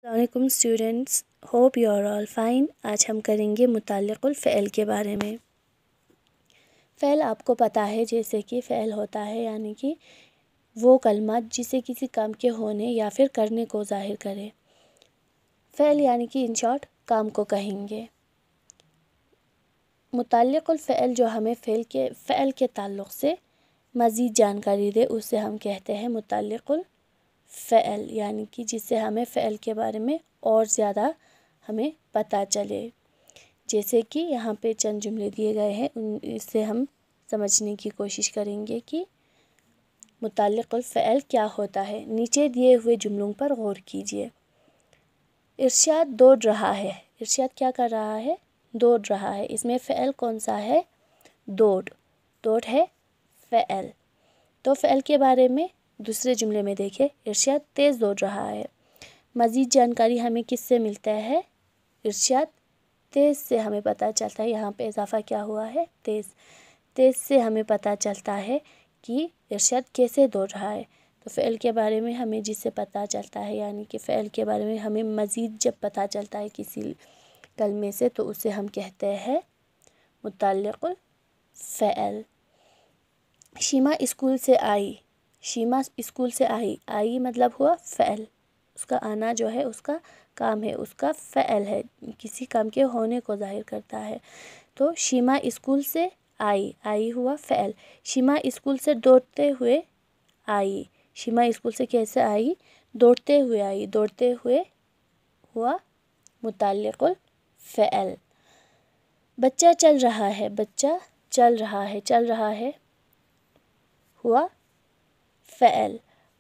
السلام علیکم students, hope you are all fine. آج ہم کریں گے متعلق الفعل کے بارے میں۔ فعل آپ کو پتہ ہے، جیسے کہ فعل ہوتا ہے یعنی کہ وہ کلمات جسے کسی کام کے ہونے یا پھر کرنے کو ظاہر کرے۔ فعل یعنی کہ ان شارٹ کام کو کہیں گے۔ متعلق الفعل جو ہمیں فعل کے تعلق سے مزید جانکاری دے، اسے ہم کہتے ہیں متعلق الفعل، یعنی کہ جس سے ہمیں فعل کے بارے میں اور زیادہ ہمیں پتہ چلے۔ جیسے کہ یہاں پہ چند جملے دیے گئے ہیں، اس سے ہم سمجھنے کی کوشش کریں گے کہ متعلق الفعل کیا ہوتا ہے۔ نیچے دیے ہوئے جملوں پر غور کیجیے۔ ارشاد دوڑ رہا ہے۔ ارشاد کیا کر رہا ہے؟ دوڑ رہا ہے۔ اس میں فعل کون سا ہے؟ دوڑ۔ دوڑ ہے فعل۔ تو فعل کے بارے میں دوسرے جملے میں دیکھیں، ارشاد تیز دوڑ رہا ہے۔ مزید جانکاری ہمیں کس سے ملتا ہے؟ ارشاد تیز سے ہمیں پتہ چلتا ہے، یہاں پہ اضافہ کیا ہوا ہے؟ تیز۔ تیز سے ہمیں پتہ چلتا ہے کہ ارشاد کیسے دوڑ رہا ہے۔ تو فعل کے بارے میں ہمیں جس سے پتہ چلتا ہے، یعنی کہ فعل کے بارے میں ہمیں مزید جب پتہ چلتا ہے کسی کلمے سے، تو اسے ہم کہتے ہیں متعلق الفعل۔ شیما اسکول سے آئی۔ شیما اسکول سے آئی۔ آئی مطلب ہوا فعل۔ اس کا آنا جو ہے اس کا کام ہے، اس کا فعل ہے، کسی کام کے ہونے کو ظاہر کرتا ہے۔ تو شیما اسکول سے آئی۔ آئی ہوا فعل۔ شیما اسکول سے دوڑتے ہوئے آئی۔ شیما اسکول سے کیسے آئی؟ دوڑتے ہوئے آئی۔ دوڑتے ہوئے ہوا متعلق الفعل۔ بچہ چل رہا ہے۔ بچہ چل رہا ہے۔ چل رہا ہے ہوا فعل۔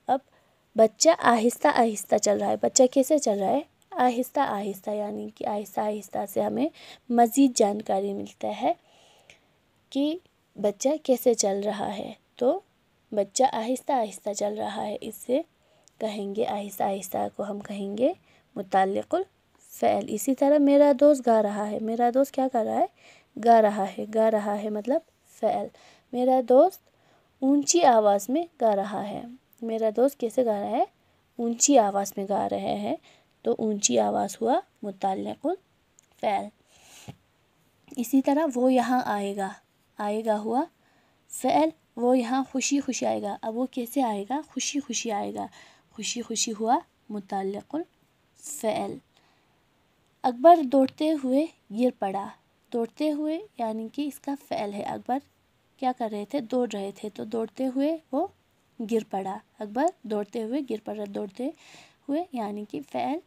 اب بچہ آہستہ آہستہ چل رہا ہے۔ بچہ کیسے چل رہا ہے؟ آہستہ آہستہ، یعنی کہ آہستہ آہستہ سے ہمیں مزید جانکاری ملتا ہے کہ بچہ کیسے چل رہا ہے۔ تو بچہ آہستہ آہستہ چل رہا ہے، اس سے کہیں گے آہستہ آہستہ کو ہم کہیں گے متعلق الفعل۔ اسی طرح میرا دوست گا رہا ہے۔ میرا دوست کیا کر رہا ہے؟ گا رہا ہے۔ گا رہا ہے مطلب فعل۔ میرا دوست اونچی آواز میں گا رہا ہے۔ میرا دوست کیسے گا رہا ہے؟ اونچی آواز میں گا رہے ہیں، تو اونچی آواز ہوا متعلق الفعل۔ اسی طرح وہ یہاں آئے گا۔ آئے گا ہوا فعل۔ وہ یہاں خوشی خوشی آئے گا۔ اب وہ کیسے آئے گا؟ خوشی خوشی آئے گا۔ خوشی خوشی ہوا متعلق الفعل۔ اکبر دوڑتے ہوئے گر پڑا۔ دوڑتے ہوئے یعنی کہ اس کا فعل ہے۔ اکبر کیا کر رہے تھے؟ دوڑ رہے تھے، تو دوڑتے ہوئے وہ گر پڑا۔ اکبر دوڑتے ہوئے گر پڑا۔ دوڑتے ہوئے یعنی کہ فعل۔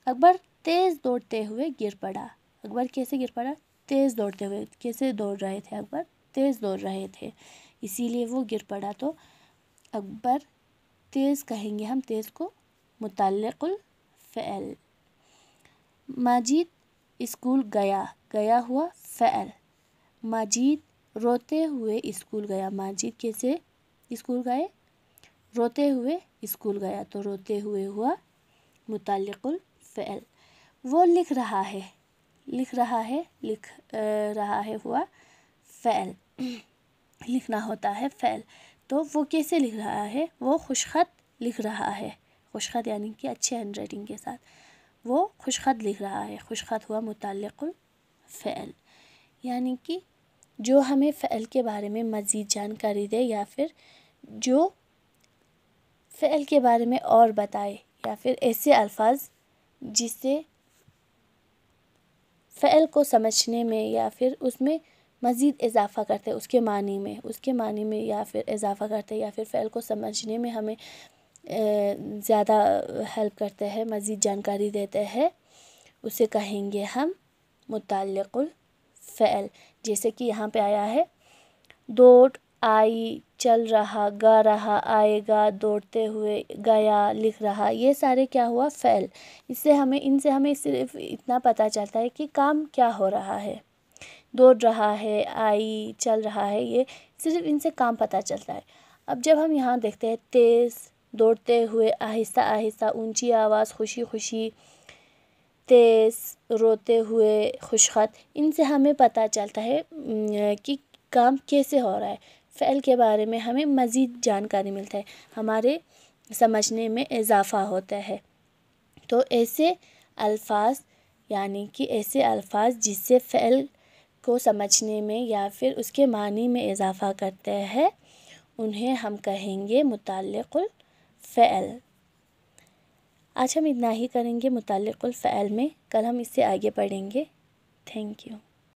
اکبر تیز دوڑتے ہوئے گر پڑا۔ اکبر کیسے گر پڑا؟ تیز دوڑتے ہوئے۔ کیسے دوڑ رہے تھے اکبر؟ تیز دوڑ رہے تھے، اسی لیے وہ گر پڑا۔ تو اکبر تیز کہیں گے ہم، تیز کو متعلق الفعل۔ ماجد اسکول گیا۔ گیا ہوا فعل۔ ماجد روتے ہوئے اسکول گیا۔ ماجد کیسے اسکول گئے؟ روتے ہوئے اسکول گیا، تو روتے ہوئے ہوا متعلق الفعل۔ وہ لکھ رہا ہے۔ لکھ رہا ہے، لکھ رہا ہے ہوا فعل۔ لکھنا ہوتا ہے فعل۔ تو وہ کیسے لکھ رہا ہے؟ وہ خوش خط لکھ رہا ہے۔ خوش خط یعنی کہ اچھے ہینڈ رائٹنگ کے ساتھ وہ خوش خط لکھ رہا ہے۔ خوش خط ہوا متعلق الفعل۔ یعنی کہ جو ہمیں فعل کے بارے میں مزید جانکاری دے، یا پھر جو فعل کے بارے میں اور بتائے، یا پھر ایسے الفاظ جس سے فعل کو سمجھنے میں یا پھر اس میں مزید اضافہ کرتے، اس کے معنی میں یا پھر اضافہ کرتے، یا پھر فعل کو سمجھنے میں ہمیں زیادہ ہیلپ کرتے ہیں، مزید جانکاری دیتے ہیں، اسے کہیں گے ہم متعلق الفعل۔ جیسے کہ یہاں پہ آیا ہے دوڑ، آئی، چل رہا، گا رہا، آئے گا، دوڑتے ہوئے، گیا، لکھ رہا، یہ سارے کیا ہوا؟ فعل۔ ان سے ہمیں صرف اتنا پتہ چلتا ہے کہ کام کیا ہو رہا ہے۔ دوڑ رہا ہے، آئی، چل رہا ہے، یہ صرف ان سے کام پتہ چلتا ہے۔ اب جب ہم یہاں دیکھتے ہیں تیز، دوڑتے ہوئے، آہستہ آہستہ، اونچی آواز، خوشی خوشی، تیز، روتے ہوئے، خوش خط، ان سے ہمیں پتہ چلتا ہے کہ کام کیسے ہو رہا ہے۔ فعل کے بارے میں ہمیں مزید جانکاری ملتا ہے، ہمارے سمجھنے میں اضافہ ہوتا ہے۔ تو ایسے الفاظ یعنی کہ ایسے الفاظ جس سے فعل کو سمجھنے میں یا پھر اس کے معنی میں اضافہ کرتے ہیں انہیں ہم کہیں گے متعلق الفعل۔ آج ہم اتنا ہی کریں گے متعلق الفعل میں، کل ہم اس سے آگے پڑھیں گے۔ Thank you.